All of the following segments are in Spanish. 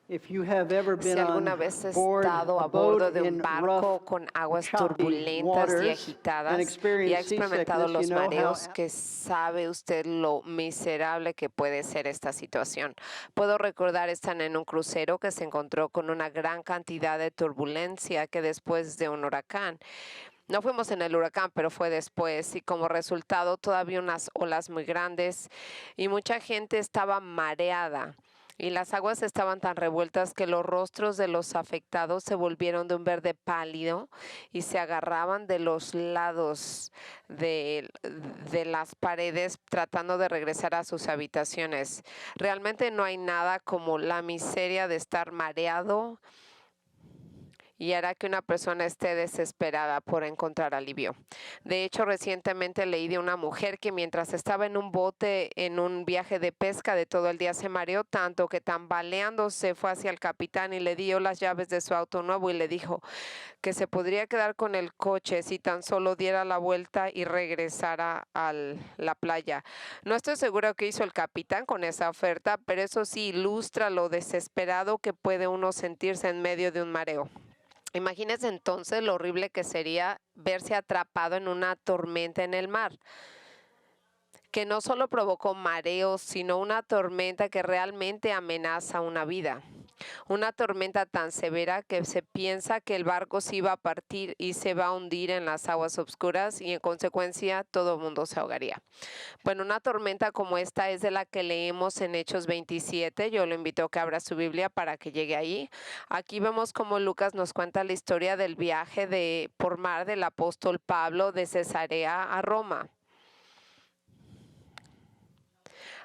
If you have ever Si been alguna on vez has board estado a a bordo boat de un in barco rough, con aguas choppy turbulentas y waters and agitadas y ha experienced experimentado seasickness, you los know mareos, que sabe usted lo miserable que puede ser esta situación. Puedo recordar estar en un crucero que se encontró con una gran cantidad de turbulencia que después de un huracán. No fuimos en el huracán, pero fue después y como resultado todavía unas olas muy grandes y mucha gente estaba mareada. Y las aguas estaban tan revueltas que los rostros de los afectados se volvieron de un verde pálido y se agarraban de los lados de las paredes tratando de regresar a sus habitaciones. Realmente no hay nada como la miseria de estar mareado y hará que una persona esté desesperada por encontrar alivio. De hecho, recientemente leí de una mujer que mientras estaba en un bote en un viaje de pesca de todo el día se mareó tanto que tambaleándose fue hacia el capitán y le dio las llaves de su auto nuevo y le dijo que se podría quedar con el coche si tan solo diera la vuelta y regresara a la playa. No estoy seguro qué hizo el capitán con esa oferta, pero eso sí ilustra lo desesperado que puede uno sentirse en medio de un mareo. Imagínese entonces lo horrible que sería verse atrapado en una tormenta en el mar, que no solo provocó mareos, sino una tormenta que realmente amenaza una vida. Una tormenta tan severa que se piensa que el barco se iba a partir y se va a hundir en las aguas oscuras y en consecuencia todo el mundo se ahogaría. Bueno, una tormenta como esta es de la que leemos en Hechos 27. Yo lo invito a que abra su Biblia para que llegue ahí. Aquí vemos cómo Lucas nos cuenta la historia del viaje por mar del apóstol Pablo de Cesarea a Roma.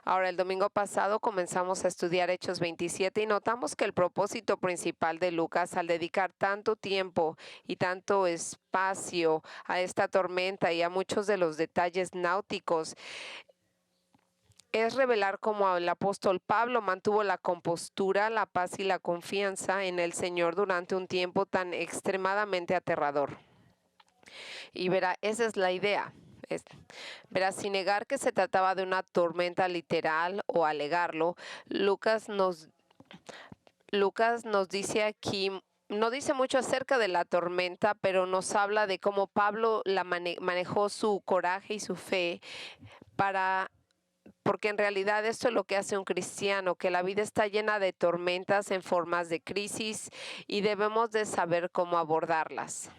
Ahora, el domingo pasado comenzamos a estudiar Hechos 27 y notamos que el propósito principal de Lucas al dedicar tanto tiempo y tanto espacio a esta tormenta y a muchos de los detalles náuticos es revelar cómo el apóstol Pablo mantuvo la compostura, la paz y la confianza en el Señor durante un tiempo tan extremadamente aterrador. Y verá, esa es la idea. Verá, sin negar que se trataba de una tormenta literal o alegarlo, Lucas nos dice aquí, no dice mucho acerca de la tormenta, pero nos habla de cómo Pablo manejó su coraje y su fe porque en realidad esto es lo que hace un cristiano, que la vida está llena de tormentas en formas de crisis y debemos de saber cómo abordarlas.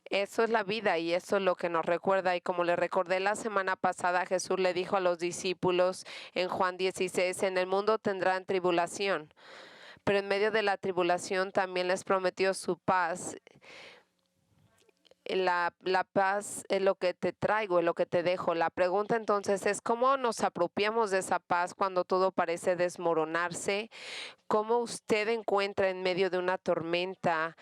Eso es la vida y eso es lo que nos recuerda. Y como le recordé la semana pasada, Jesús le dijo a los discípulos en Juan 16, en el mundo tendrán tribulación, pero en medio de la tribulación también les prometió su paz. La paz es lo que te traigo, es lo que te dejo. La pregunta entonces es, ¿cómo nos apropiamos de esa paz cuando todo parece desmoronarse? ¿Cómo usted encuentra en medio de una tormenta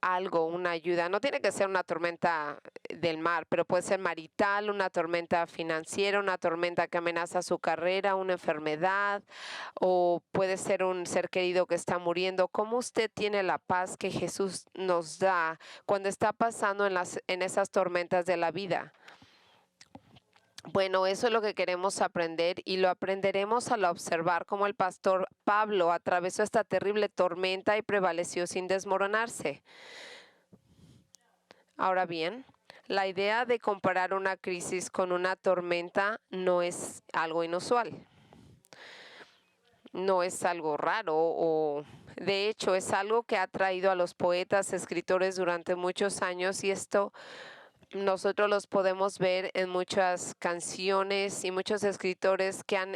algo, una ayuda? No tiene que ser una tormenta del mar, pero puede ser marital, una tormenta financiera, una tormenta que amenaza su carrera, una enfermedad, o puede ser un ser querido que está muriendo. ¿Cómo usted tiene la paz que Jesús nos da cuando está pasando en esas tormentas de la vida? Bueno, eso es lo que queremos aprender y lo aprenderemos al observar cómo el pastor Pablo atravesó esta terrible tormenta y prevaleció sin desmoronarse. Ahora bien, la idea de comparar una crisis con una tormenta no es algo inusual. No es algo raro o de hecho es algo que ha traído a los poetas, escritores durante muchos años y esto nosotros los podemos ver en muchas canciones y muchos escritores que han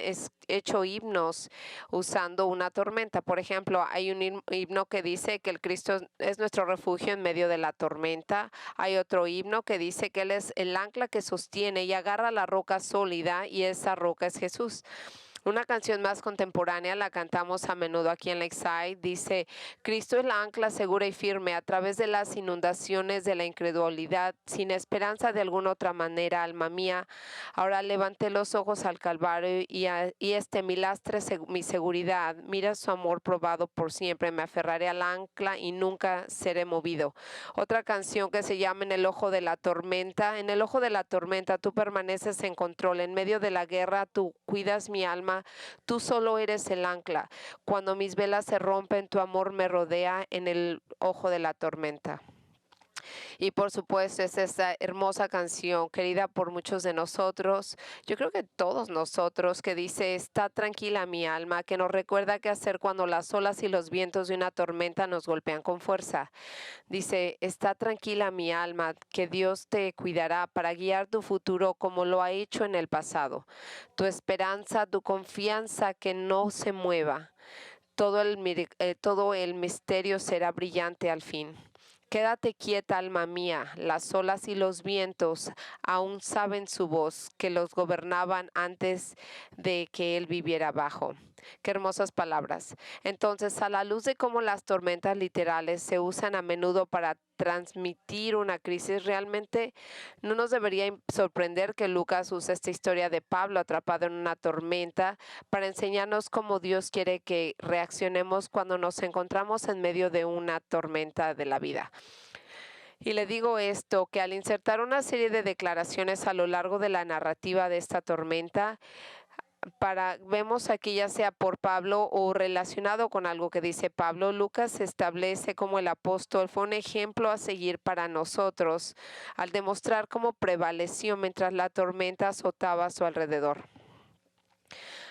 hecho himnos usando una tormenta. Por ejemplo, hay un himno que dice que el Cristo es nuestro refugio en medio de la tormenta. Hay otro himno que dice que Él es el ancla que sostiene y agarra la roca sólida y esa roca es Jesús. Una canción más contemporánea, la cantamos a menudo aquí en Lakeside, dice: Cristo es la ancla segura y firme a través de las inundaciones de la incredulidad, sin esperanza de alguna otra manera, alma mía. Ahora levanté los ojos al Calvario y mi lastre, mi seguridad. Mira su amor probado por siempre. Me aferraré al ancla y nunca seré movido. Otra canción que se llama En el ojo de la tormenta. En el ojo de la tormenta tú permaneces en control. En medio de la guerra tú cuidas mi alma. Tú solo eres el ancla. Cuando mis velas se rompen, tu amor me rodea en el ojo de la tormenta. Y por supuesto es esta hermosa canción querida por muchos de nosotros, yo creo que todos nosotros, que dice: está tranquila mi alma, que nos recuerda qué hacer cuando las olas y los vientos de una tormenta nos golpean con fuerza. Dice: está tranquila mi alma, que Dios te cuidará para guiar tu futuro como lo ha hecho en el pasado. Tu esperanza, tu confianza, que no se mueva. Todo el misterio será brillante al fin. Quédate quieta, alma mía, las olas y los vientos aún saben su voz, que los gobernaban antes de que él viviera abajo. Qué hermosas palabras. Entonces, a la luz de cómo las tormentas literales se usan a menudo para transmitir una crisis, realmente no nos debería sorprender que Lucas use esta historia de Pablo atrapado en una tormenta para enseñarnos cómo Dios quiere que reaccionemos cuando nos encontramos en medio de una tormenta de la vida. Y le digo esto, que al insertar una serie de declaraciones a lo largo de la narrativa de esta tormenta, vemos aquí, ya sea por Pablo o relacionado con algo que dice Pablo, Lucas se establece como el apóstol fue un ejemplo a seguir para nosotros al demostrar cómo prevaleció mientras la tormenta azotaba a su alrededor.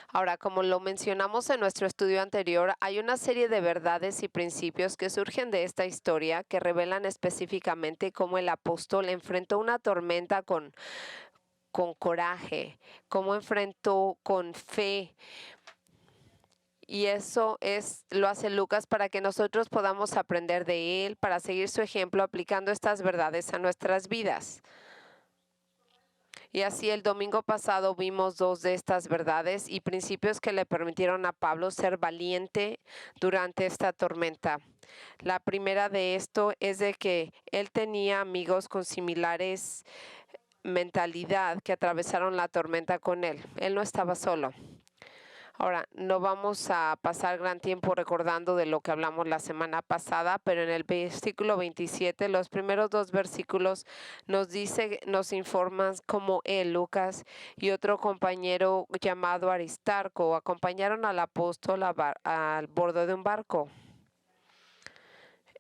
Ahora, como lo mencionamos en nuestro estudio anterior, hay una serie de verdades y principios que surgen de esta historia que revelan específicamente cómo el apóstol enfrentó una tormenta con coraje, cómo enfrentó con fe. Y eso lo hace Lucas para que nosotros podamos aprender de él, para seguir su ejemplo aplicando estas verdades a nuestras vidas. Y así el domingo pasado vimos dos de estas verdades y principios que le permitieron a Pablo ser valiente durante esta tormenta. La primera de esto es de que él tenía amigos con similares mentalidad que atravesaron la tormenta con él. Él no estaba solo. Ahora, no vamos a pasar gran tiempo recordando de lo que hablamos la semana pasada, pero en el versículo 27, los primeros dos versículos nos informan cómo él, Lucas, y otro compañero llamado Aristarco acompañaron al apóstol al bordo de un barco.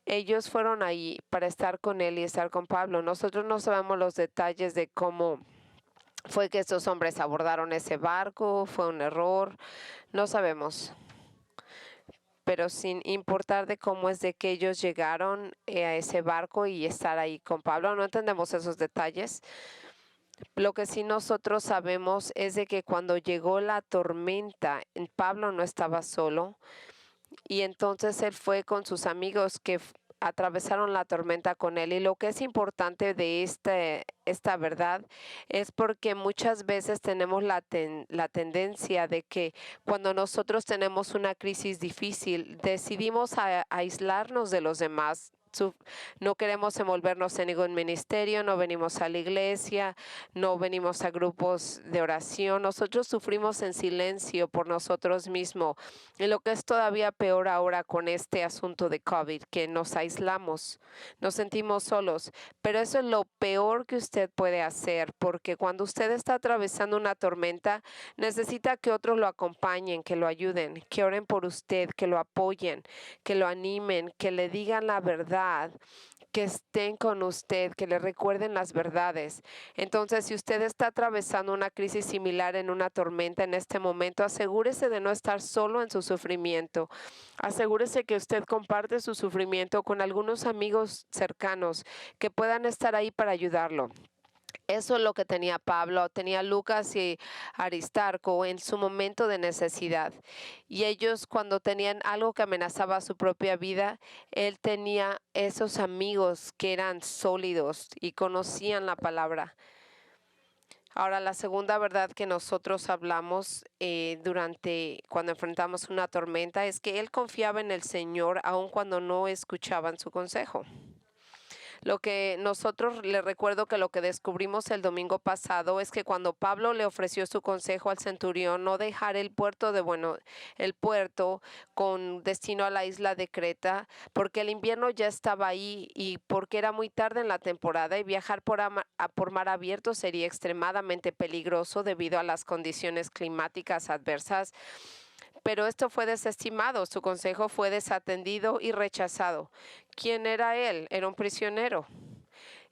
Ellos fueron ahí para estar con él y estar con Pablo. Nosotros no sabemos los detalles de cómo fue que estos hombres abordaron ese barco, fue un error, no sabemos. Pero sin importar de cómo es de que ellos llegaron a ese barco y estar ahí con Pablo, no entendemos esos detalles. Lo que sí nosotros sabemos es de que cuando llegó la tormenta, Pablo no estaba solo y entonces él fue con sus amigos que atravesaron la tormenta con él. Y lo que es importante de esta verdad es porque muchas veces tenemos la tendencia de que cuando nosotros tenemos una crisis difícil, decidimos aislarnos de los demás. No queremos envolvernos en ningún ministerio, no venimos a la iglesia, no venimos a grupos de oración. Nosotros sufrimos en silencio por nosotros mismos. Y lo que es todavía peor ahora con este asunto de COVID, que nos aislamos, nos sentimos solos. Pero eso es lo peor que usted puede hacer, porque cuando usted está atravesando una tormenta, necesita que otros lo acompañen, que lo ayuden, que oren por usted, que lo apoyen, que lo animen, que le digan la verdad, que estén con usted, que le recuerden las verdades. Entonces, si usted está atravesando una crisis similar en una tormenta en este momento, asegúrese de no estar solo en su sufrimiento. Asegúrese que usted comparte su sufrimiento con algunos amigos cercanos que puedan estar ahí para ayudarlo. Eso es lo que tenía Pablo, tenía Lucas y Aristarco en su momento de necesidad. Y ellos, cuando tenían algo que amenazaba su propia vida, él tenía esos amigos que eran sólidos y conocían la palabra. Ahora, la segunda verdad que nosotros hablamos cuando enfrentamos una tormenta es que él confiaba en el Señor aun cuando no escuchaban su consejo. Lo que nosotros le recuerdo que lo que descubrimos el domingo pasado es que cuando Pablo le ofreció su consejo al centurión no dejar el puerto con destino a la isla de Creta, porque el invierno ya estaba ahí y porque era muy tarde en la temporada y viajar por mar abierto sería extremadamente peligroso debido a las condiciones climáticas adversas. Pero esto fue desestimado, su consejo fue desatendido y rechazado. ¿Quién era él? Era un prisionero.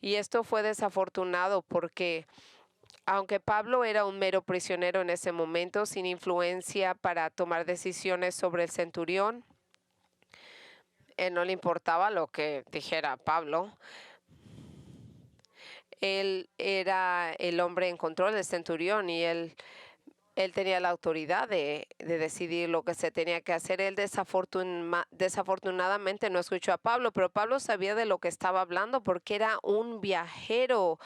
Y esto fue desafortunado porque, aunque Pablo era un mero prisionero en ese momento, sin influencia para tomar decisiones sobre el centurión, él no le importaba lo que dijera Pablo. Él era el hombre en control del centurión y él tenía la autoridad de decidir lo que se tenía que hacer. Él desafortunadamente no escuchó a Pablo, pero Pablo sabía de lo que estaba hablando porque era un viajero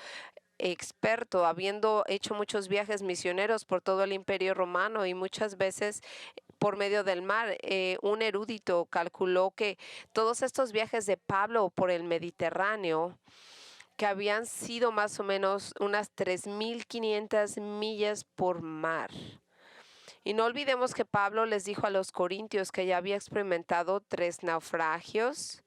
experto, habiendo hecho muchos viajes misioneros por todo el Imperio Romano y muchas veces por medio del mar. Un erudito calculó que todos estos viajes de Pablo por el Mediterráneo, que habían sido más o menos unas 3.500 millas por mar. Y no olvidemos que Pablo les dijo a los corintios que ya había experimentado 3 naufragios.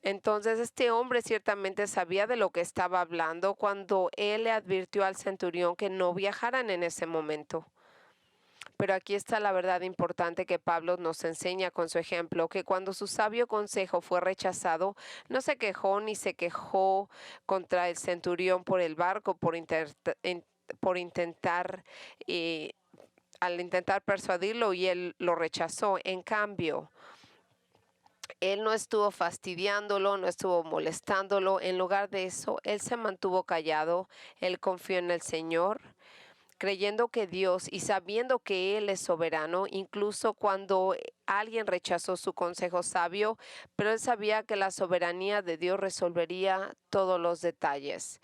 Entonces este hombre ciertamente sabía de lo que estaba hablando cuando él le advirtió al centurión que no viajaran en ese momento. Pero aquí está la verdad importante que Pablo nos enseña con su ejemplo, que cuando su sabio consejo fue rechazado, no se quejó ni se quejó contra el centurión por el barco, eh, al intentar persuadirlo, y él lo rechazó. En cambio, él no estuvo fastidiándolo, no estuvo molestándolo. En lugar de eso, él se mantuvo callado, él confió en el Señor, creyendo que Dios y sabiendo que Él es soberano, incluso cuando alguien rechazó su consejo sabio, pero él sabía que la soberanía de Dios resolvería todos los detalles.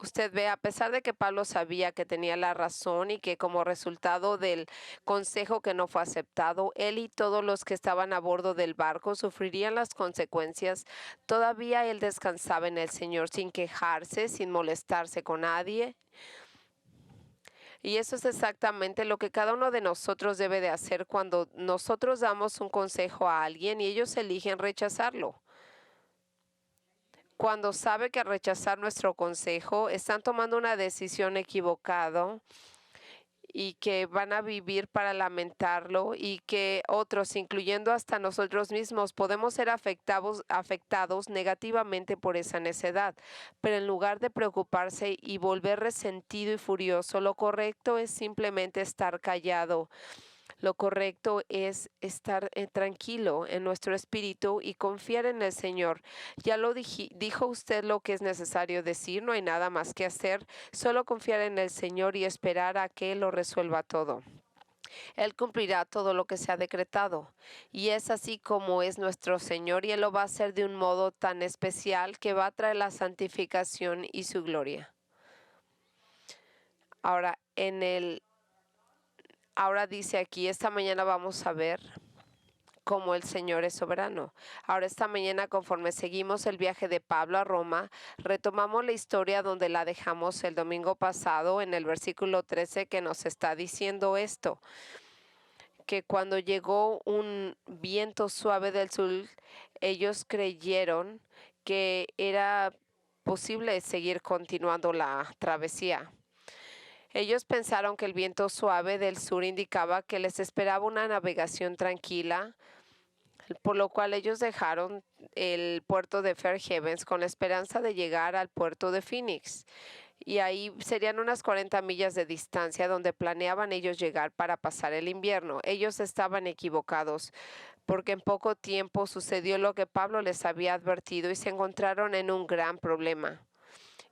Usted ve, a pesar de que Pablo sabía que tenía la razón y que como resultado del consejo que no fue aceptado, él y todos los que estaban a bordo del barco sufrirían las consecuencias, todavía él descansaba en el Señor sin quejarse, sin molestarse con nadie. Y eso es exactamente lo que cada uno de nosotros debe de hacer cuando nosotros damos un consejo a alguien y ellos eligen rechazarlo. Cuando sabe que al rechazar nuestro consejo están tomando una decisión equivocada y que van a vivir para lamentarlo, y que otros, incluyendo hasta nosotros mismos, podemos ser afectados negativamente por esa necedad. Pero en lugar de preocuparse y volver resentido y furioso, lo correcto es simplemente estar callado. Lo correcto es estar tranquilo en nuestro espíritu y confiar en el Señor. Ya lo dijo usted lo que es necesario decir, no hay nada más que hacer, solo confiar en el Señor y esperar a que Él lo resuelva todo. Él cumplirá todo lo que se ha decretado. Y es así como es nuestro Señor, y Él lo va a hacer de un modo tan especial que va a traer la santificación y su gloria. Ahora dice aquí, esta mañana vamos a ver cómo el Señor es soberano. Ahora esta mañana, conforme seguimos el viaje de Pablo a Roma, retomamos la historia donde la dejamos el domingo pasado en el versículo 13, que nos está diciendo esto, que cuando llegó un viento suave del sur, ellos creyeron que era posible seguir continuando la travesía. Ellos pensaron que el viento suave del sur indicaba que les esperaba una navegación tranquila, por lo cual ellos dejaron el puerto de Fair Havens con la esperanza de llegar al puerto de Phoenix. Y ahí serían unas 40 millas de distancia donde planeaban ellos llegar para pasar el invierno. Ellos estaban equivocados, porque en poco tiempo sucedió lo que Pablo les había advertido y se encontraron en un gran problema.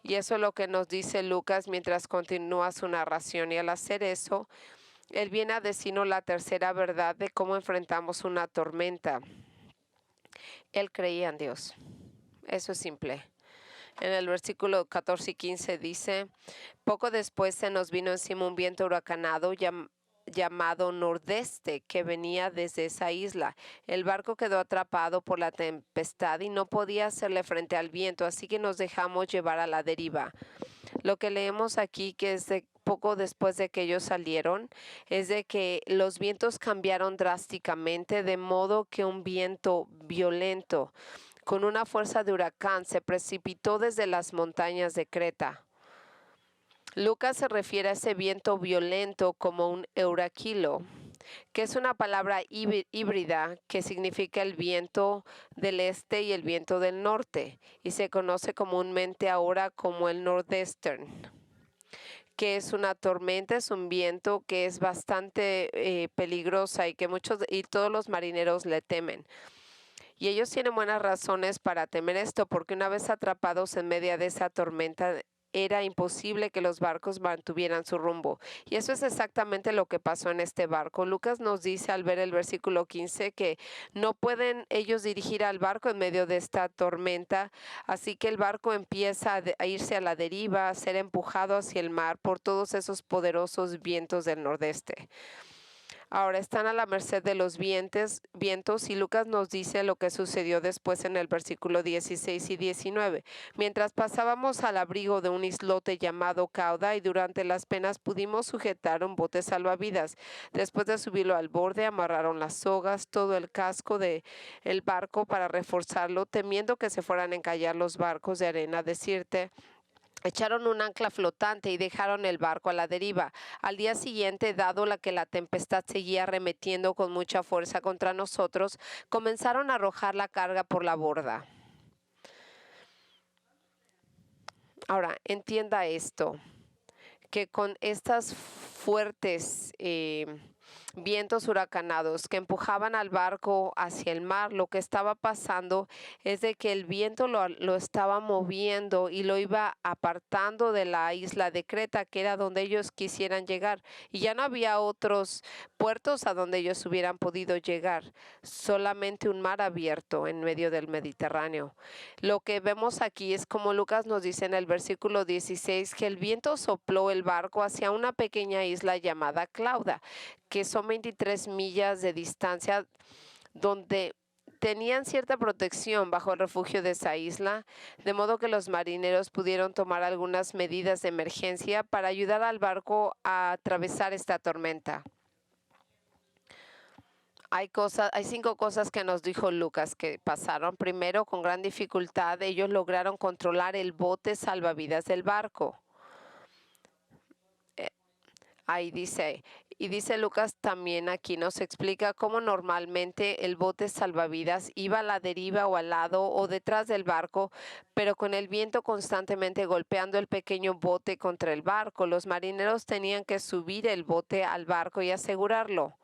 Y eso es lo que nos dice Lucas mientras continúa su narración. Y al hacer eso, él viene a decirnos la tercera verdad de cómo enfrentamos una tormenta. Él creía en Dios. Eso es simple. En el versículo 14 y 15 dice, poco después se nos vino encima un viento huracanado llamado nordeste que venía desde esa isla. El barco quedó atrapado por la tempestad y no podía hacerle frente al viento, así que nos dejamos llevar a la deriva. Lo que leemos aquí, que es de poco después de que ellos salieron, es de que los vientos cambiaron drásticamente, de modo que un viento violento con una fuerza de huracán se precipitó desde las montañas de Creta. Lucas se refiere a ese viento violento como un euraquilo, que es una palabra híbrida que significa el viento del este y el viento del norte, y se conoce comúnmente ahora como el northeastern, que es una tormenta, es un viento que es bastante peligrosa y que muchos y todos los marineros le temen. Y ellos tienen buenas razones para temer esto, porque una vez atrapados en medio de esa tormenta, era imposible que los barcos mantuvieran su rumbo. Y eso es exactamente lo que pasó en este barco. Lucas nos dice al ver el versículo 15 que no pueden ellos dirigir al barco en medio de esta tormenta, así que el barco empieza a irse a la deriva, a ser empujado hacia el mar por todos esos poderosos vientos del nordeste. Ahora están a la merced de los vientos y Lucas nos dice lo que sucedió después en el versículo 16 y 19. Mientras pasábamos al abrigo de un islote llamado Cauda y durante las penas pudimos sujetar un bote salvavidas. Después de subirlo al borde, amarraron las sogas, todo el casco del barco para reforzarlo, temiendo que se fueran a encallar los barcos de arena, decirte. Echaron un ancla flotante y dejaron el barco a la deriva. Al día siguiente, dado que la tempestad seguía arremetiendo con mucha fuerza contra nosotros, comenzaron a arrojar la carga por la borda. Ahora, entienda esto, que con estas fuertes vientos huracanados que empujaban al barco hacia el mar, lo que estaba pasando es de que el viento lo estaba moviendo y lo iba apartando de la isla de Creta, que era donde ellos quisieran llegar. Y ya no había otros puertos a donde ellos hubieran podido llegar, solamente un mar abierto en medio del Mediterráneo. Lo que vemos aquí es como Lucas nos dice en el versículo 16, que el viento sopló el barco hacia una pequeña isla llamada Clauda, que son 23 millas de distancia, donde tenían cierta protección bajo el refugio de esa isla, de modo que los marineros pudieron tomar algunas medidas de emergencia para ayudar al barco a atravesar esta tormenta. Hay 5 cosas que nos dijo Lucas que pasaron. Primero, con gran dificultad, ellos lograron controlar el bote salvavidas del barco. Ahí dice, y dice Lucas también aquí nos explica cómo normalmente el bote salvavidas iba a la deriva o al lado o detrás del barco, pero con el viento constantemente golpeando el pequeño bote contra el barco, los marineros tenían que subir el bote al barco y asegurarlo.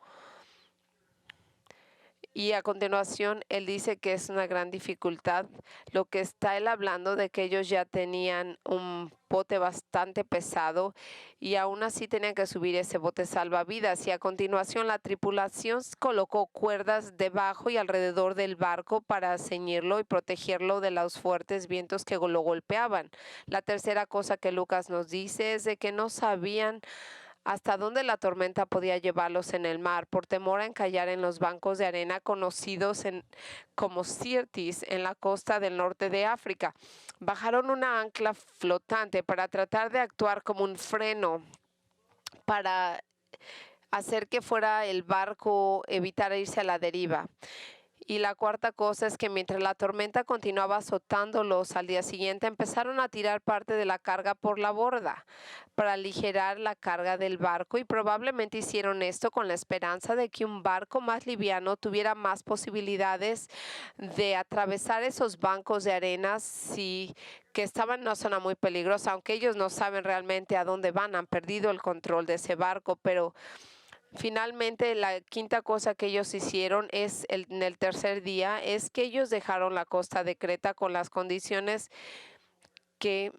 Y a continuación, él dice que es una gran dificultad. Lo que está él hablando de que ellos ya tenían un bote bastante pesado y aún así tenían que subir ese bote salvavidas. Y a continuación, la tripulación colocó cuerdas debajo y alrededor del barco para ceñirlo y protegerlo de los fuertes vientos que lo golpeaban. La tercera cosa que Lucas nos dice es de que no sabían hasta dónde la tormenta podía llevarlos en el mar, por temor a encallar en los bancos de arena conocidos como Sirtis en la costa del norte de África. Bajaron una ancla flotante para tratar de actuar como un freno para hacer que fuera el barco evitar irse a la deriva. Y la cuarta cosa es que mientras la tormenta continuaba azotándolos al día siguiente, empezaron a tirar parte de la carga por la borda para aligerar la carga del barco y probablemente hicieron esto con la esperanza de que un barco más liviano tuviera más posibilidades de atravesar esos bancos de arena que estaban en una zona muy peligrosa, aunque ellos no saben realmente a dónde van, han perdido el control de ese barco, pero finalmente, la quinta cosa que ellos hicieron en el tercer día es que ellos dejaron la costa de Creta con las condiciones que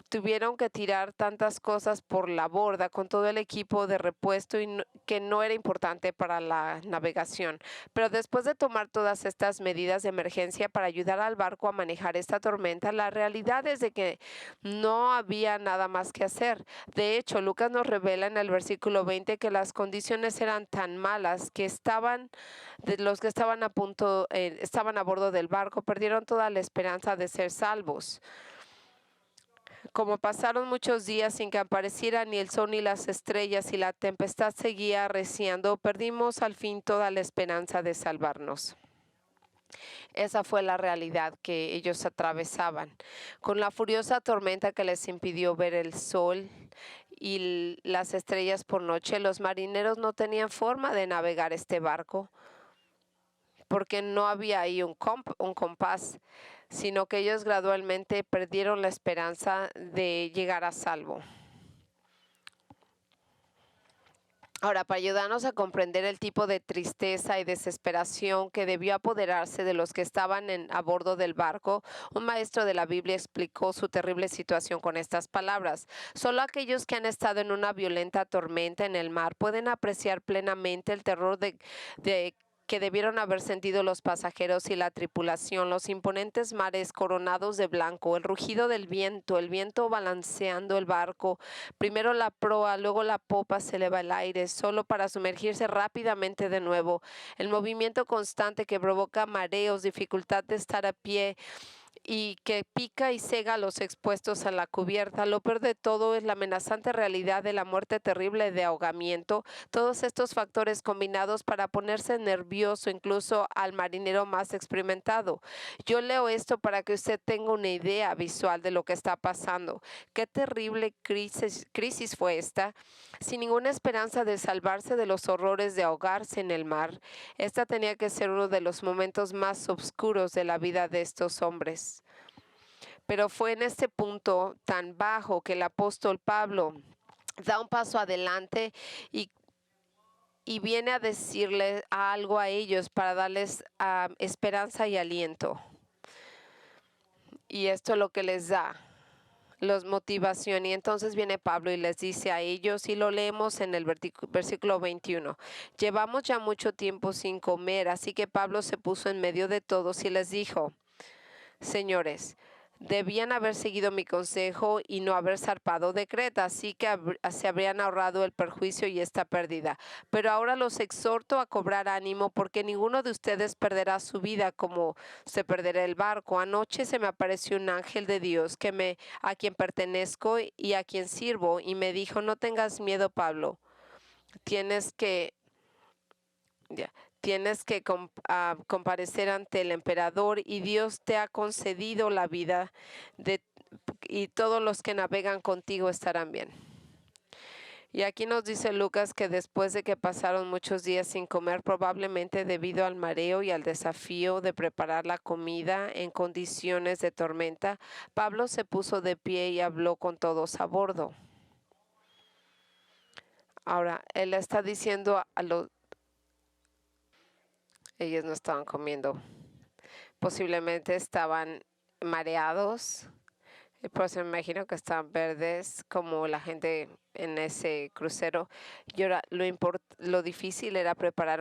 tuvieron que tirar tantas cosas por la borda con todo el equipo de repuesto que no era importante para la navegación. Pero después de tomar todas estas medidas de emergencia para ayudar al barco a manejar esta tormenta, la realidad es de que no había nada más que hacer. De hecho, Lucas nos revela en el versículo 20 que las condiciones eran tan malas que los que estaban estaban a bordo del barco, perdieron toda la esperanza de ser salvos. Como pasaron muchos días sin que apareciera ni el sol ni las estrellas y la tempestad seguía arreciando, perdimos al fin toda la esperanza de salvarnos. Esa fue la realidad que ellos atravesaban. Con la furiosa tormenta que les impidió ver el sol y las estrellas por noche, los marineros no tenían forma de navegar este barco porque no había ahí un compás, sino que ellos gradualmente perdieron la esperanza de llegar a salvo. Ahora, para ayudarnos a comprender el tipo de tristeza y desesperación que debió apoderarse de los que estaban a bordo del barco, un maestro de la Biblia explicó su terrible situación con estas palabras: solo aquellos que han estado en una violenta tormenta en el mar pueden apreciar plenamente el terror que debieron haber sentido los pasajeros y la tripulación, los imponentes mares coronados de blanco, el rugido del viento, el viento balanceando el barco, primero la proa, luego la popa se eleva al aire, solo para sumergirse rápidamente de nuevo, el movimiento constante que provoca mareos, dificultad de estar a pie, y que pica y cega a los expuestos a la cubierta. Lo peor de todo es la amenazante realidad de la muerte terrible de ahogamiento. Todos estos factores combinados para ponerse nervioso incluso al marinero más experimentado. Yo leo esto para que usted tenga una idea visual de lo que está pasando. Qué terrible crisis fue esta, sin ninguna esperanza de salvarse de los horrores de ahogarse en el mar. Esta tenía que ser uno de los momentos más oscuros de la vida de estos hombres. Pero fue en este punto tan bajo que el apóstol Pablo da un paso adelante y viene a decirles algo a ellos para darles esperanza y aliento. Y esto es lo que les da motivación. Y entonces viene Pablo y les dice a ellos, y lo leemos en el versículo 21. Llevamos ya mucho tiempo sin comer, así que Pablo se puso en medio de todos y les dijo: señores, debían haber seguido mi consejo y no haber zarpado de Creta, así que se habrían ahorrado el perjuicio y esta pérdida. Pero ahora los exhorto a cobrar ánimo, porque ninguno de ustedes perderá su vida como se perderá el barco. Anoche se me apareció un ángel de Dios a quien pertenezco y a quien sirvo, y me dijo: no tengas miedo, Pablo. Tienes que comparecer ante el emperador, y Dios te ha concedido la vida y todos los que navegan contigo estarán bien. Y aquí nos dice Lucas que después de que pasaron muchos días sin comer, probablemente debido al mareo y al desafío de preparar la comida en condiciones de tormenta, Pablo se puso de pie y habló con todos a bordo. Ahora, él está diciendo ellos no estaban comiendo. Posiblemente estaban mareados. Pues me imagino que estaban verdes como la gente en ese crucero. Y ahora lo difícil era preparar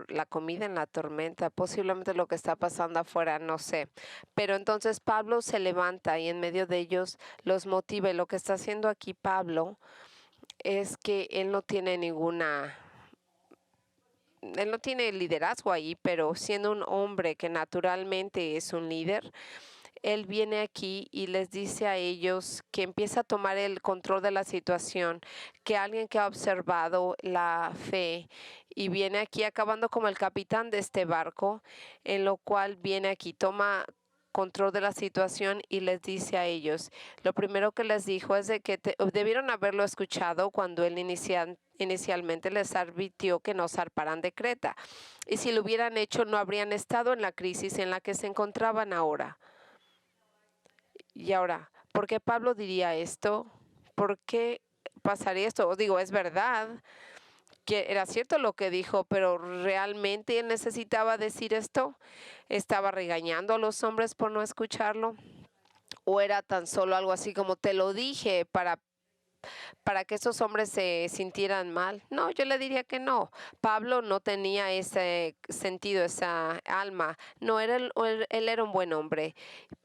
la comida en la tormenta. Posiblemente lo que está pasando afuera, no sé. Pero entonces Pablo se levanta y en medio de ellos los motiva. Y lo que está haciendo aquí Pablo es que él no tiene liderazgo ahí, pero siendo un hombre que naturalmente es un líder, él viene aquí y les dice a ellos que empieza a tomar el control de la situación, que alguien que ha observado la fe y viene aquí acabando como el capitán de este barco, en lo cual viene aquí, toma control de la situación y les dice a ellos. Lo primero que les dijo es de que debieron haberlo escuchado cuando él inicialmente les advirtió que no zarparan de Creta. Y si lo hubieran hecho, no habrían estado en la crisis en la que se encontraban ahora. Y ahora, ¿por qué Pablo diría esto? ¿Por qué pasaría esto? Os digo, es verdad que era cierto lo que dijo, pero ¿realmente él necesitaba decir esto? ¿Estaba regañando a los hombres por no escucharlo? o era tan solo algo así como te lo dije para que esos hombres se sintieran mal. No, yo le diría que no. Pablo no tenía ese sentido, esa alma. No, él era un buen hombre.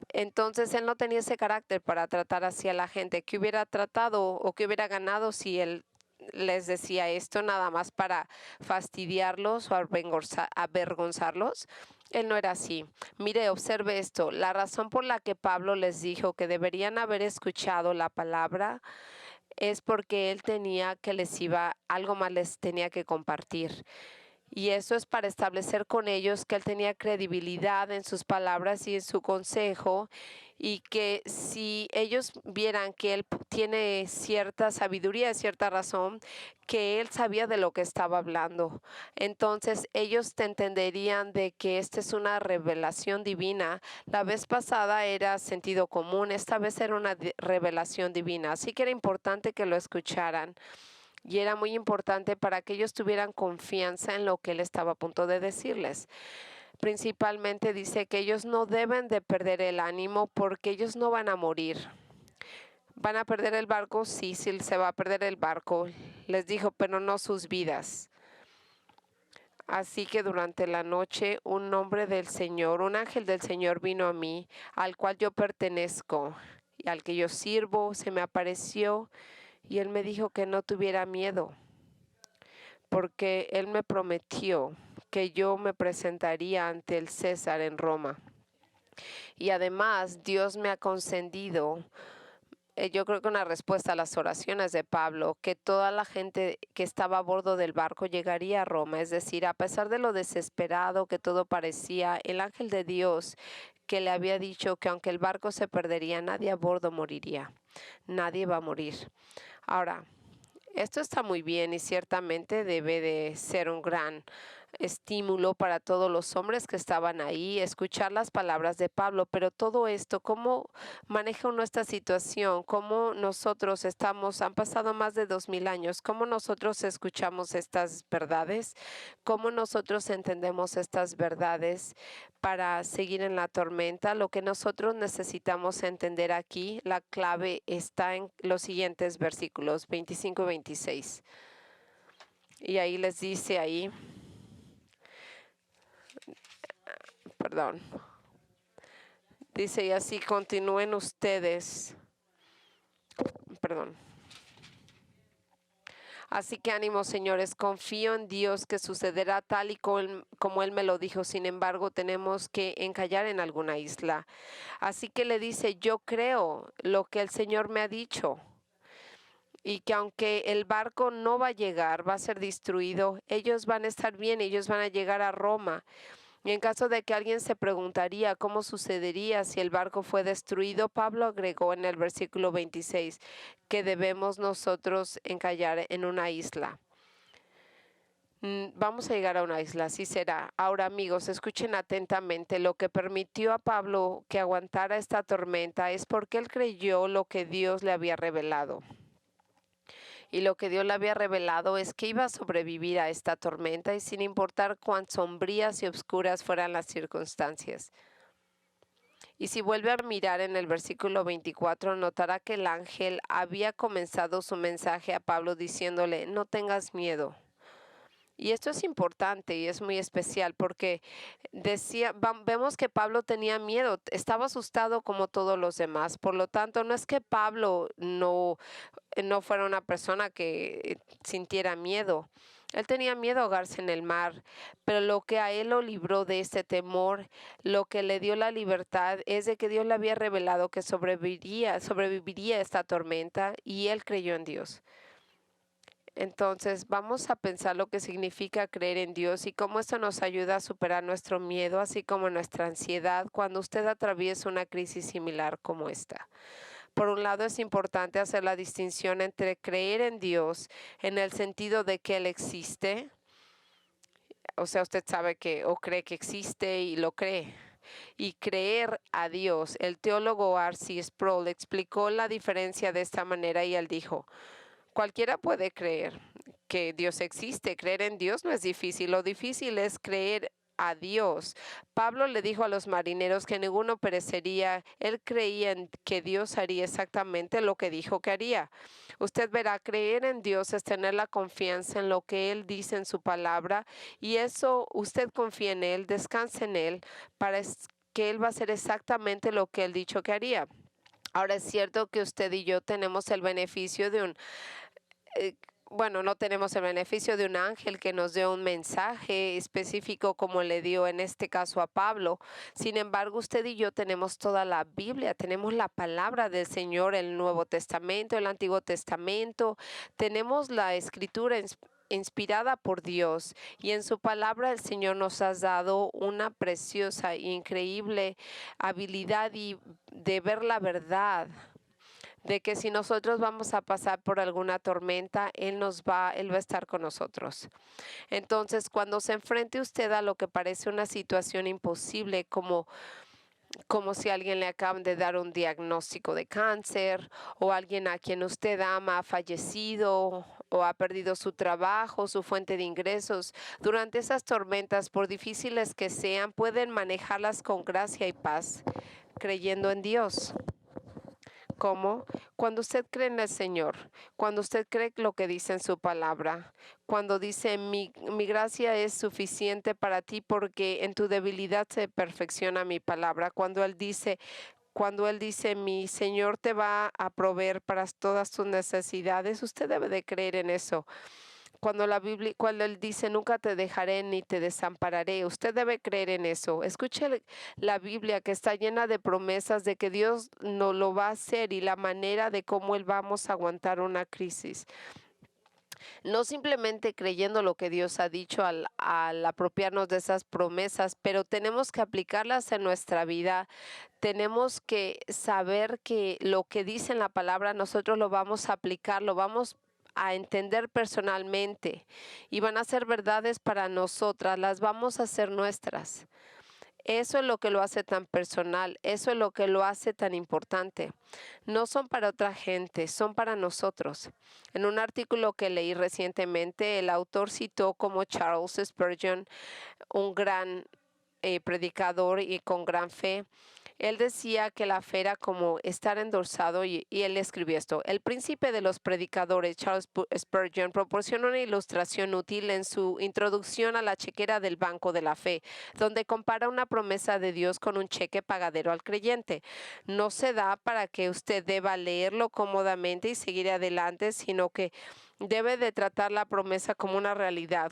Entonces él no tenía ese carácter para tratar así a la gente. ¿Qué hubiera tratado o qué hubiera ganado si él les decía esto nada más para fastidiarlos o avergonzarlos? Él no era así. Mire, observe esto. La razón por la que Pablo les dijo que deberían haber escuchado la palabra es porque él tenía que algo más les tenía que compartir. Y eso es para establecer con ellos que él tenía credibilidad en sus palabras y en su consejo, y que si ellos vieran que él tiene cierta sabiduría, cierta razón, que él sabía de lo que estaba hablando, entonces ellos te entenderían de que esta es una revelación divina. La vez pasada era sentido común, esta vez era una revelación divina, así que era importante que lo escucharan. Y era muy importante para que ellos tuvieran confianza en lo que él estaba a punto de decirles. Principalmente dice que ellos no deben de perder el ánimo porque ellos no van a morir. ¿Van a perder el barco? Sí, sí se va a perder el barco. Les dijo, pero no sus vidas. Así que durante la noche un hombre del Señor, un ángel del Señor vino a mí, al cual yo pertenezco y al que yo sirvo, se me apareció. Y él me dijo que no tuviera miedo, porque él me prometió que yo me presentaría ante el César en Roma. Y además Dios me ha concedido, yo creo que una respuesta a las oraciones de Pablo, que toda la gente que estaba a bordo del barco llegaría a Roma. Es decir, a pesar de lo desesperado que todo parecía, el ángel de Dios que le había dicho que aunque el barco se perdería, nadie a bordo moriría. Nadie va a morir. Ahora, esto está muy bien y ciertamente debe de ser un gran estímulo para todos los hombres que estaban ahí, escuchar las palabras de Pablo, pero todo esto, ¿cómo maneja uno esta situación? ¿Cómo nosotros han pasado más de 2000 años, cómo nosotros escuchamos estas verdades? ¿Cómo nosotros entendemos estas verdades para seguir en la tormenta? Lo que nosotros necesitamos entender aquí, la clave está en los siguientes versículos 25 y 26. Y ahí les dice perdón, dice, y así continúen ustedes, perdón. Así que ánimo, señores, confío en Dios que sucederá tal y como Él me lo dijo. Sin embargo, tenemos que encallar en alguna isla. Así que le dice, yo creo lo que el Señor me ha dicho, y que aunque el barco no va a llegar, va a ser destruido, ellos van a estar bien, ellos van a llegar a Roma. Y en caso de que alguien se preguntaría cómo sucedería si el barco fue destruido, Pablo agregó en el versículo 26 que debemos nosotros encallar en una isla. Vamos a llegar a una isla, así será. Ahora, amigos, escuchen atentamente. Lo que permitió a Pablo que aguantara esta tormenta es porque él creyó lo que Dios le había revelado. Y lo que Dios le había revelado es que iba a sobrevivir a esta tormenta, y sin importar cuán sombrías y oscuras fueran las circunstancias. Y si vuelve a mirar en el versículo 24, notará que el ángel había comenzado su mensaje a Pablo diciéndole, no tengas miedo. Y esto es importante y es muy especial porque vemos que Pablo tenía miedo, estaba asustado como todos los demás. Por lo tanto, no es que Pablo no fuera una persona que sintiera miedo. Él tenía miedo a ahogarse en el mar, pero lo que a él lo libró de ese temor, lo que le dio la libertad, es de que Dios le había revelado que sobreviviría esta tormenta, y él creyó en Dios. Entonces vamos a pensar lo que significa creer en Dios y cómo esto nos ayuda a superar nuestro miedo, así como nuestra ansiedad, cuando usted atraviesa una crisis similar como esta. Por un lado, es importante hacer la distinción entre creer en Dios en el sentido de que Él existe, o sea, usted sabe que o cree que existe y lo cree, y creer a Dios. El teólogo R.C. Sproul explicó la diferencia de esta manera y él dijo, cualquiera puede creer que Dios existe. Creer en Dios no es difícil. Lo difícil es creer a Dios. Pablo le dijo a los marineros que ninguno perecería. Él creía en que Dios haría exactamente lo que dijo que haría. Usted verá, creer en Dios es tener la confianza en lo que Él dice en su palabra, y eso usted confía en Él, descanse en Él, para que Él va a hacer exactamente lo que Él dicho que haría. Ahora es cierto que usted y yo tenemos el beneficio de bueno, no tenemos el beneficio de un ángel que nos dé un mensaje específico como le dio en este caso a Pablo. Sin embargo, usted y yo tenemos toda la Biblia, tenemos la palabra del Señor, el Nuevo Testamento, el Antiguo Testamento, tenemos la escritura inspirada por Dios, y en su palabra el Señor nos ha dado una preciosa e increíble habilidad de ver la verdad, de que si nosotros vamos a pasar por alguna tormenta, Él va a estar con nosotros. Entonces, cuando se enfrente usted a lo que parece una situación imposible, como si alguien le acaban de dar un diagnóstico de cáncer, o alguien a quien usted ama ha fallecido, o ha perdido su trabajo, su fuente de ingresos, durante esas tormentas, por difíciles que sean, pueden manejarlas con gracia y paz, creyendo en Dios. ¿Cómo? Cuando usted cree en el Señor, cuando usted cree lo que dice en su palabra, cuando dice mi gracia es suficiente para ti porque en tu debilidad se perfecciona mi palabra, cuando Él dice, mi Señor te va a proveer para todas tus necesidades, usted debe de creer en eso. Cuando Él dice, nunca te dejaré ni te desampararé, usted debe creer en eso. Escuche la Biblia, que está llena de promesas de que Dios no lo va a hacer, y la manera de cómo Él vamos a aguantar una crisis. No simplemente creyendo lo que Dios ha dicho al apropiarnos de esas promesas, pero tenemos que aplicarlas en nuestra vida. Tenemos que saber que lo que dice en la palabra nosotros lo vamos a aplicar, lo vamos a entender personalmente, y van a ser verdades para nosotras, las vamos a hacer nuestras. Eso es lo que lo hace tan personal, eso es lo que lo hace tan importante. No son para otra gente, son para nosotros. En un artículo que leí recientemente, el autor citó como Charles Spurgeon, un gran predicador y con gran fe. Él decía que la fe era como estar endorsado, y él escribió esto. El príncipe de los predicadores, Charles Spurgeon, proporciona una ilustración útil en su introducción a la chequera del banco de la fe, donde compara una promesa de Dios con un cheque pagadero al creyente. No se da para que usted deba leerlo cómodamente y seguir adelante, sino que debe de tratar la promesa como una realidad.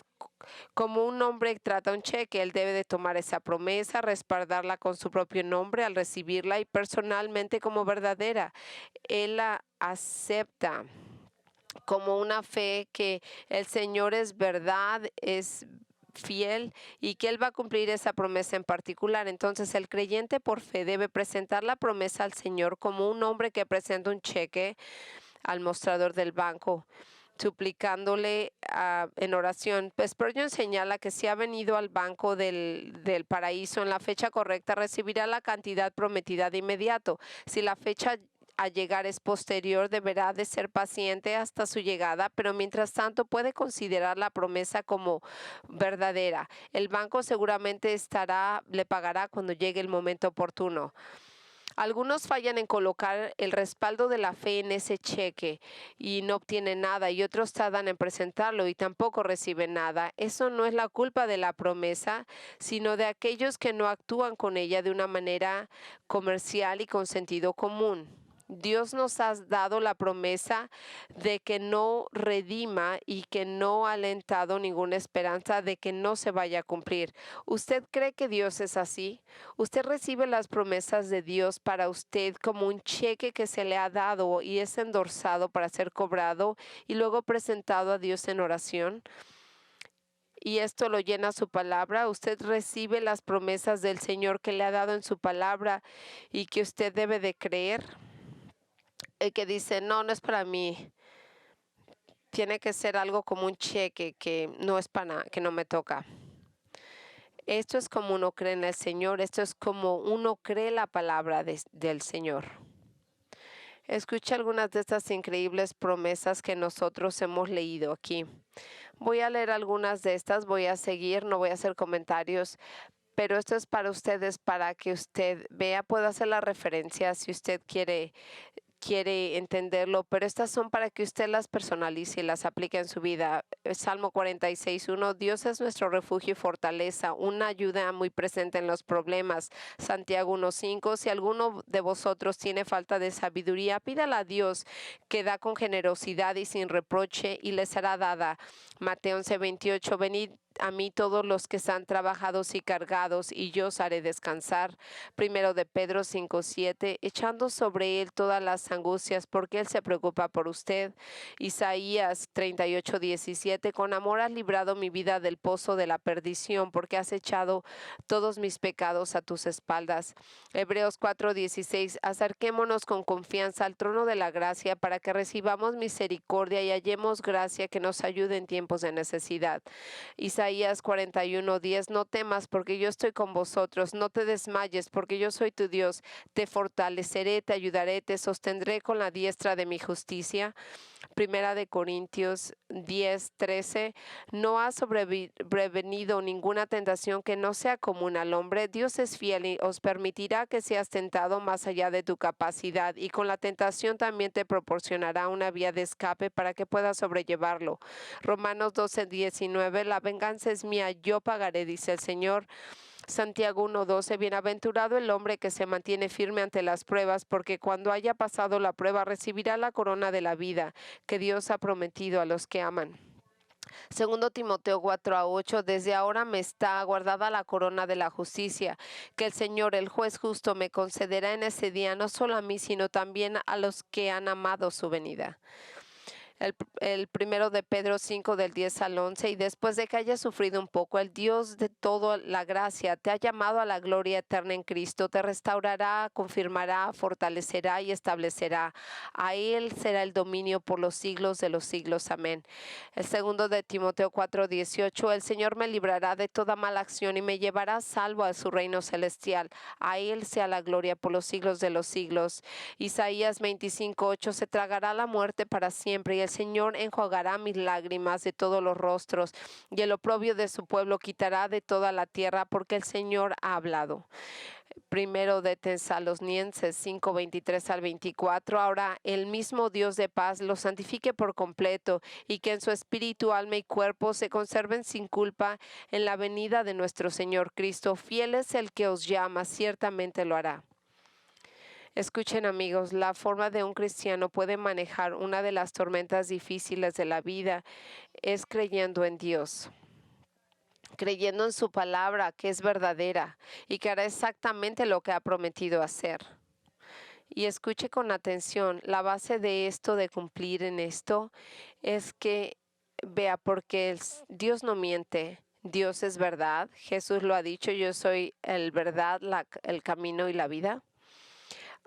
Como un hombre trata un cheque, él debe de tomar esa promesa, respaldarla con su propio nombre al recibirla y personalmente como verdadera. Él la acepta como una fe que el Señor es verdad, es fiel, y que Él va a cumplir esa promesa en particular. Entonces el creyente por fe debe presentar la promesa al Señor como un hombre que presenta un cheque al mostrador del banco, suplicándole en oración. Pues Spurgeon señala que si ha venido al banco del paraíso en la fecha correcta, recibirá la cantidad prometida de inmediato. Si la fecha a llegar es posterior, deberá de ser paciente hasta su llegada, pero mientras tanto puede considerar la promesa como verdadera. El banco seguramente le pagará cuando llegue el momento oportuno. Algunos fallan en colocar el respaldo de la fe en ese cheque y no obtienen nada, y otros tardan en presentarlo y tampoco reciben nada. Eso no es la culpa de la promesa, sino de aquellos que no actúan con ella de una manera comercial y con sentido común. Dios nos ha dado la promesa de que no redima y que no ha alentado ninguna esperanza de que no se vaya a cumplir. ¿Usted cree que Dios es así? Usted recibe las promesas de Dios para usted como un cheque que se le ha dado y es endorsado para ser cobrado y luego presentado a Dios en oración. Y esto lo llena su palabra. Usted recibe las promesas del Señor que le ha dado en su palabra y que usted debe de creer. El que dice, no, no es para mí. Tiene que ser algo como un cheque que no es para, que no me toca. Esto es como uno cree en el Señor, esto es como uno cree la palabra del Señor. Escucha algunas de estas increíbles promesas que nosotros hemos leído aquí. Voy a leer algunas de estas, voy a seguir, no voy a hacer comentarios, pero esto es para ustedes, para que usted vea, puedo hacer la referencia si usted quiere entenderlo, pero estas son para que usted las personalice y las aplique en su vida. Salmo 46:1, Dios es nuestro refugio y fortaleza, una ayuda muy presente en los problemas. Santiago 1:5, si alguno de vosotros tiene falta de sabiduría, pídala a Dios, que da con generosidad y sin reproche, y les será dada. Mateo 11:28, venid a mí todos los que están trabajados y cargados, y yo os haré descansar. Primero de Pedro 5:7, echando sobre él todas las angustias, porque él se preocupa por usted. Isaías 38:17, con amor has librado mi vida del pozo de la perdición, porque has echado todos mis pecados a tus espaldas. Hebreos 4:16, acerquémonos con confianza al trono de la gracia, para que recibamos misericordia y hallemos gracia que nos ayude en tiempos de necesidad. Isaías 41:10, no temas porque yo estoy con vosotros, no te desmayes porque yo soy tu Dios, te fortaleceré, te ayudaré, te sostendré con la diestra de mi justicia. Primera de Corintios 10:13, no ha sobrevenido ninguna tentación que no sea común al hombre. Dios es fiel y os permitirá que seas tentado más allá de tu capacidad, y con la tentación también te proporcionará una vía de escape para que puedas sobrellevarlo. Romanos 12:19, la venganza es mía, yo pagaré, dice el Señor. Santiago 1:12, bienaventurado el hombre que se mantiene firme ante las pruebas, porque cuando haya pasado la prueba recibirá la corona de la vida que Dios ha prometido a los que aman. Segundo Timoteo 4:8, desde ahora me está guardada la corona de la justicia, que el Señor, el juez justo, me concederá en ese día, no solo a mí, sino también a los que han amado su venida. El primero de Pedro 5 del 10 al 11, y después de que hayas sufrido un poco, el Dios de toda la gracia te ha llamado a la gloria eterna en Cristo, te restaurará, confirmará, fortalecerá y establecerá. A Él será el dominio por los siglos de los siglos. Amén. El segundo de Timoteo 4:18, el Señor me librará de toda mala acción y me llevará salvo a su reino celestial. A Él sea la gloria por los siglos de los siglos. Isaías 25:8, se tragará la muerte para siempre, y el Señor enjuagará mis lágrimas de todos los rostros, y el oprobio de su pueblo quitará de toda la tierra, porque el Señor ha hablado. Primero de Tesalonicenses 5:23 al 24, ahora el mismo Dios de paz los santifique por completo, y que en su espíritu, alma y cuerpo se conserven sin culpa en la venida de nuestro Señor Cristo. Fiel es el que os llama, ciertamente lo hará. Escuchen, amigos, la forma de un cristiano puede manejar una de las tormentas difíciles de la vida es creyendo en Dios, creyendo en su palabra, que es verdadera y que hará exactamente lo que ha prometido hacer. Y escuche con atención, la base de esto, de cumplir en esto, es que vea, porque Dios no miente. Dios es verdad. Jesús lo ha dicho, yo soy el verdad, el camino y la vida.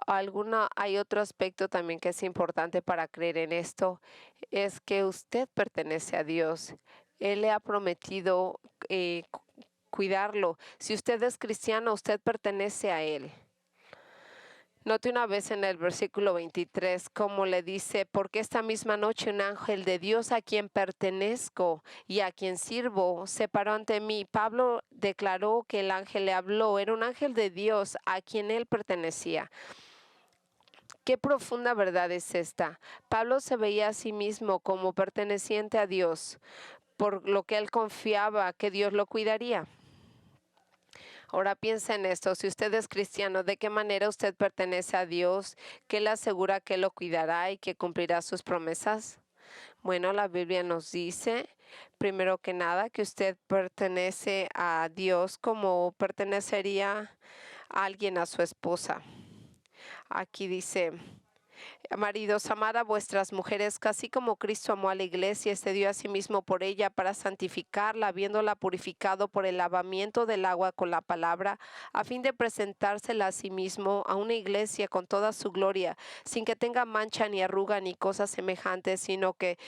Hay otro aspecto también que es importante para creer en esto, es que usted pertenece a Dios. Él le ha prometido cuidarlo. Si usted es cristiano, usted pertenece a Él. Note una vez en el versículo 23 como le dice, porque esta misma noche un ángel de Dios a quien pertenezco y a quien sirvo se paró ante mí. Pablo declaró que el ángel le habló, era un ángel de Dios a quien él pertenecía. Qué profunda verdad es esta. Pablo se veía a sí mismo como perteneciente a Dios, por lo que él confiaba que Dios lo cuidaría. Ahora piensa en esto, si usted es cristiano, ¿de qué manera usted pertenece a Dios? ¿Qué le asegura que lo cuidará y que cumplirá sus promesas? Bueno, la Biblia nos dice, primero que nada, que usted pertenece a Dios como pertenecería a alguien a su esposa. Aquí dice, maridos, amad a vuestras mujeres, casi como Cristo amó a la iglesia y se dio a sí mismo por ella para santificarla, habiéndola purificado por el lavamiento del agua con la palabra, a fin de presentársela a sí mismo a una iglesia con toda su gloria, sin que tenga mancha ni arruga ni cosas semejantes, sino que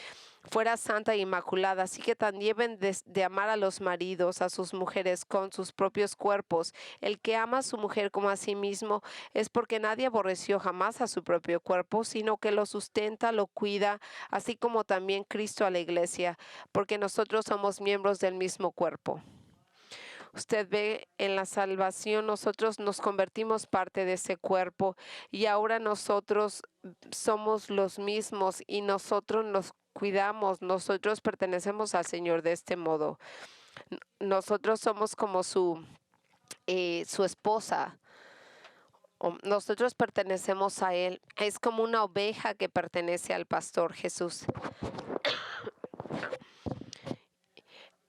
fuera santa e inmaculada. Así que también deben de amar a los maridos, a sus mujeres, con sus propios cuerpos. El que ama a su mujer como a sí mismo es porque nadie aborreció jamás a su propio cuerpo, sino que lo sustenta, lo cuida, así como también Cristo a la iglesia, porque nosotros somos miembros del mismo cuerpo. Usted ve, en la salvación nosotros nos convertimos parte de ese cuerpo y ahora nosotros somos los mismos y nosotros nos cuidamos, nosotros pertenecemos al Señor de este modo. Nosotros somos como su esposa. Nosotros pertenecemos a Él. Es como una oveja que pertenece al pastor Jesús.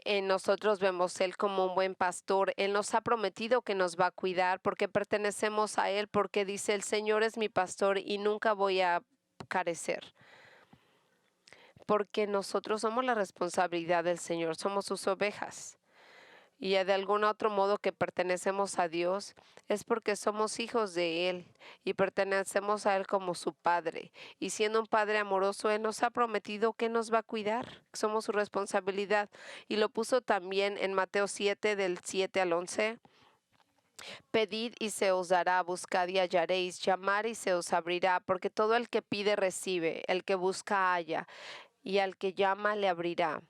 En nosotros vemos Él como un buen pastor. Él nos ha prometido que nos va a cuidar porque pertenecemos a Él, porque dice, el Señor es mi pastor y nunca voy a carecer. Porque nosotros somos la responsabilidad del Señor, somos sus ovejas. Y de algún otro modo que pertenecemos a Dios es porque somos hijos de Él y pertenecemos a Él como su Padre. Y siendo un Padre amoroso, Él nos ha prometido que nos va a cuidar. Somos su responsabilidad. Y lo puso también en Mateo 7, del 7 al 11. Pedid y se os dará, buscad y hallaréis, llamar y se os abrirá, porque todo el que pide recibe, el que busca halla, y al que llama le abrirá.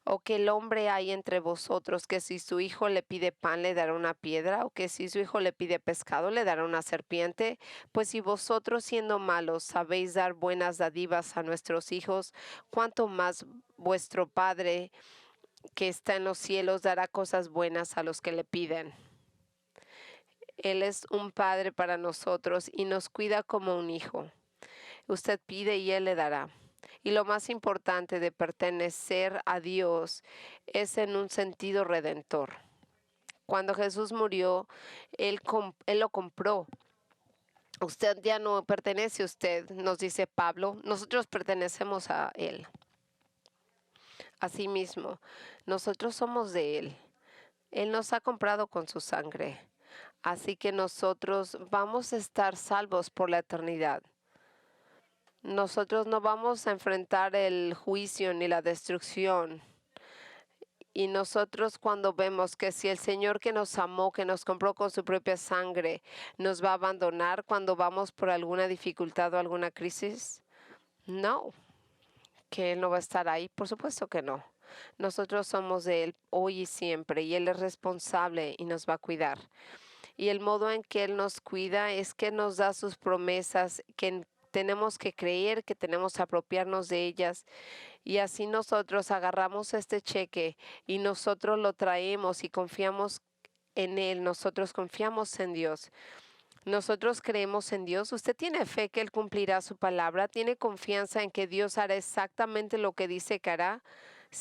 ¿O que el hombre hay entre vosotros que si su hijo le pide pan le dará una piedra? ¿O que si su hijo le pide pescado le dará una serpiente? Pues si vosotros siendo malos sabéis dar buenas dádivas a nuestros hijos, ¿cuánto más vuestro Padre que está en los cielos dará cosas buenas a los que le piden? Él es un Padre para nosotros y nos cuida como un hijo. Usted pide y Él le dará. Y lo más importante de pertenecer a Dios es en un sentido redentor. Cuando Jesús murió, Él lo compró. Usted ya no pertenece a usted, nos dice Pablo. Nosotros pertenecemos a Él. Asimismo, nosotros somos de Él. Él nos ha comprado con su sangre. Así que nosotros vamos a estar salvos por la eternidad. Nosotros no vamos a enfrentar el juicio ni la destrucción. Y nosotros cuando vemos que si el Señor que nos amó, que nos compró con su propia sangre, nos va a abandonar cuando vamos por alguna dificultad o alguna crisis, no, que Él no va a estar ahí, por supuesto que no. Nosotros somos de Él hoy y siempre y Él es responsable y nos va a cuidar. Y el modo en que Él nos cuida es que nos da sus promesas, que tenemos que creer, que tenemos que apropiarnos de ellas. Y así nosotros agarramos este cheque y nosotros lo traemos y confiamos en Él. Nosotros confiamos en Dios. Nosotros creemos en Dios. Usted tiene fe que Él cumplirá su palabra. Tiene confianza en que Dios hará exactamente lo que dice que hará.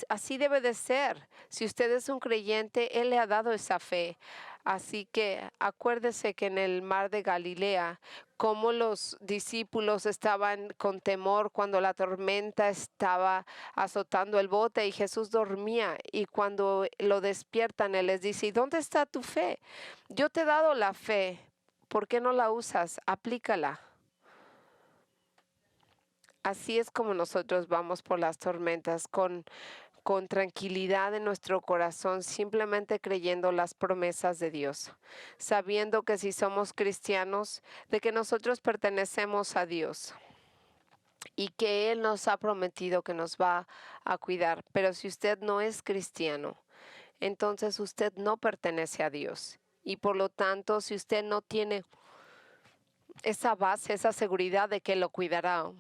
Así debe de ser. Si usted es un creyente, Él le ha dado esa fe. Así que acuérdese que en el mar de Galilea, como los discípulos estaban con temor cuando la tormenta estaba azotando el bote y Jesús dormía. Y cuando lo despiertan, Él les dice, ¿y dónde está tu fe? Yo te he dado la fe. ¿Por qué no la usas? Aplícala. Así es como nosotros vamos por las tormentas, con tranquilidad en nuestro corazón, simplemente creyendo las promesas de Dios, sabiendo que si somos cristianos, de que nosotros pertenecemos a Dios y que Él nos ha prometido que nos va a cuidar. Pero si usted no es cristiano, entonces usted no pertenece a Dios. Y por lo tanto, si usted no tiene esa base, esa seguridad de que lo cuidará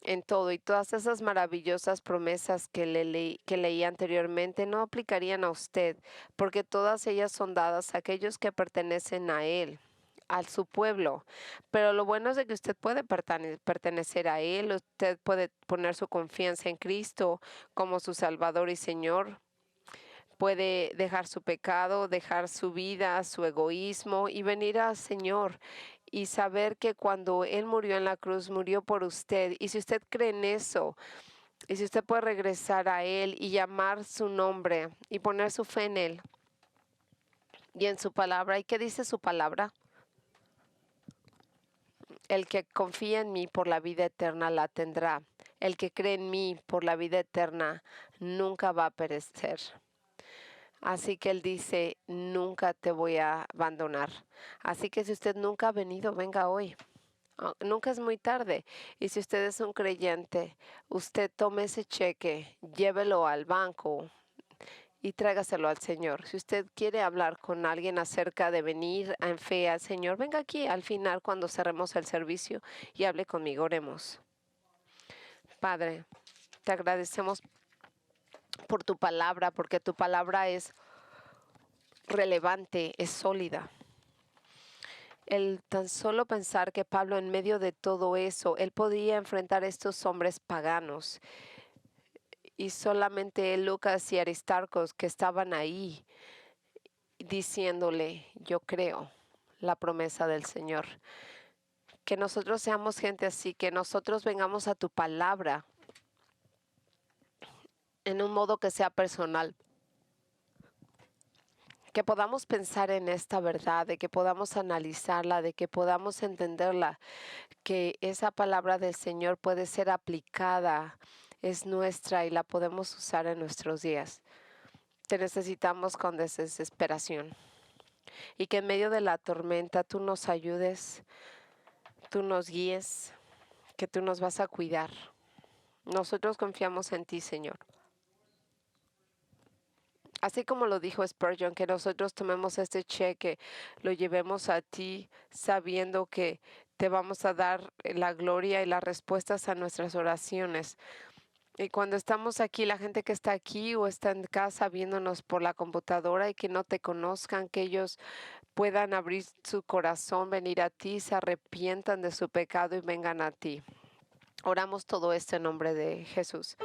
en todo y todas esas maravillosas promesas que leí anteriormente no aplicarían a usted, porque todas ellas son dadas a aquellos que pertenecen a Él, a su pueblo. Pero lo bueno es de que usted puede pertenecer a Él, usted puede poner su confianza en Cristo como su Salvador y Señor. Puede dejar su pecado, dejar su vida, su egoísmo y venir al Señor y saber que cuando Él murió en la cruz, murió por usted. Y si usted cree en eso, y si usted puede regresar a Él y llamar su nombre y poner su fe en Él y en su palabra. ¿Y qué dice su palabra? El que confía en mí por la vida eterna la tendrá. El que cree en mí por la vida eterna nunca va a perecer. Así que Él dice, nunca te voy a abandonar. Así que si usted nunca ha venido, venga hoy. Nunca es muy tarde. Y si usted es un creyente, usted tome ese cheque, llévelo al banco y tráigaselo al Señor. Si usted quiere hablar con alguien acerca de venir en fe al Señor, venga aquí al final cuando cerremos el servicio y hable conmigo. Oremos. Padre, te agradecemos por tu palabra, porque tu palabra es relevante, es sólida. El tan solo pensar que Pablo en medio de todo eso, él podía enfrentar a estos hombres paganos y solamente Lucas y Aristarcos que estaban ahí diciéndole, yo creo la promesa del Señor. Que nosotros seamos gente así, que nosotros vengamos a tu palabra en un modo que sea personal. Que podamos pensar en esta verdad, de que podamos analizarla, de que podamos entenderla, que esa palabra del Señor puede ser aplicada, es nuestra y la podemos usar en nuestros días. Te necesitamos con desesperación y que en medio de la tormenta tú nos ayudes, tú nos guíes, que tú nos vas a cuidar. Nosotros confiamos en ti, Señor. Así como lo dijo Spurgeon, que nosotros tomemos este cheque, lo llevemos a ti sabiendo que te vamos a dar la gloria y las respuestas a nuestras oraciones. Y cuando estamos aquí, la gente que está aquí o está en casa viéndonos por la computadora y que no te conozcan, que ellos puedan abrir su corazón, venir a ti, se arrepientan de su pecado y vengan a ti. Oramos todo esto en nombre de Jesús.